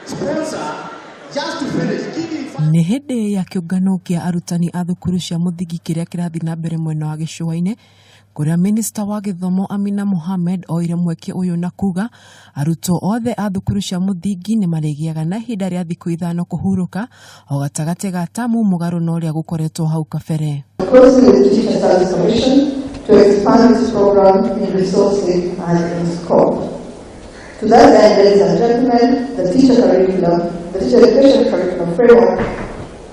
sponsor just to finish giving. Nĩ hĩndĩ ya kĩũngano kĩa arutani a thukuru cia mũthingi kĩrĩa kĩrathiĩ na mbere mwena wa gĩcũa-inĩ, kũrĩa Minista wa Gĩthomo Amina Mohamed oire mweke ũyũ na kuga arutwo othe a thukuru cia mũthingi nĩ marĩgĩaga na ihinda rĩa thikũ ithano kũhurũka o gatagatĩ ga tamu mũgarũ na ũrĩa gũkoretwo hau kabere. To expand this program in resources and in scope. To that end, ladies and gentlemen, the teacher education curriculum framework,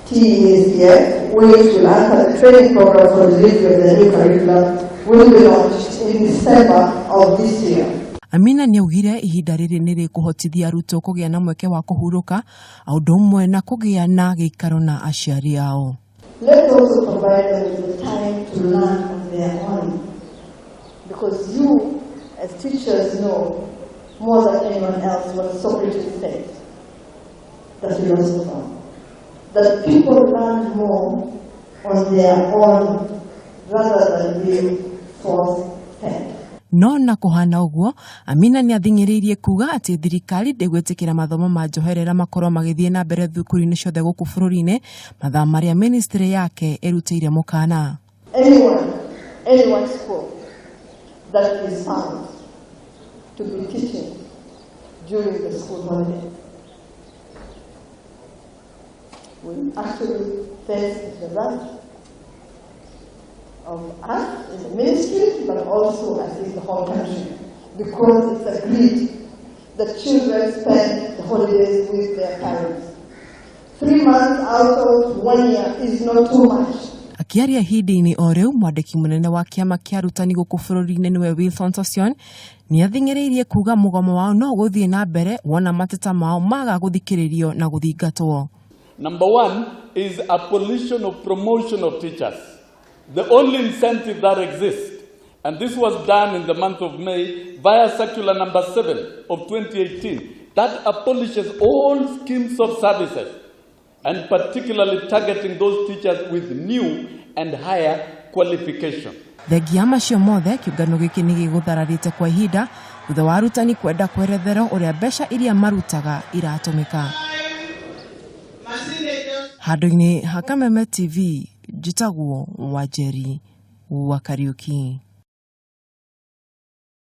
TESDF, which will anchor the training program for the delivery of the new curriculum, will be launched in December of this year. Amina nĩaugire ihinda rĩrĩ nĩ rĩkũhotithia arutwo kũgĩa na mweke wa kũhurũka o ũndũ ũmwe na kũgĩa na gĩikaro na aciari ao. Let's also provide them with the time to learn on their own. Because you, as teachers, know more than anyone else what Socrates said, the philosopher. That people learn more on their own rather than being force-fed. No na kũhana ũguo, Amina nĩathing'ĩrĩirie kuga atĩ thirikari ndĩgwĩtĩkĩra mathomo ma njoherera makorwo magĩthiĩ na mbere thukuru-inĩ ciothe gũkũ bũrũri-inĩ, mathaa marĩa ministry yake ĩrutĩire mũkana. Anyone school that is found to be teaching during the school holiday will actually face the wrath of us in the ministry, but also I think the whole country, because it's agreed that children spend the holidays with their parents. 3 months out of 1 year is not too much. Akiaria hĩndĩ-inĩ o rĩu, mwandĩki mũnene wa kĩama kĩa arutani gũkũ bũrũri-inĩ nĩwe Wilson Sossion nĩathing'ĩrĩirie kuga mũgomo wao no gũthiĩ na mbere wona mateta mao maga gũthikĩrĩrio na gũthingatwo. Number one is abolition of promotion of teachers. The only incentive that exists, and this was done in the month of May via circular number 7 of 2018, that abolishes all schemes of services, and particularly targeting those teachers with new and higher qualification. Thengia macio mothe, kĩũngano gĩkĩ nĩ gĩgũthararĩte kwa ihinda thutha wa arutani kwenda kweretherwo ũrĩa mbeca iria marutaga iratũmĩka. Handũ-inĩ ha Kameme TV, njĩtagwo Wanjeri wa Kariuki.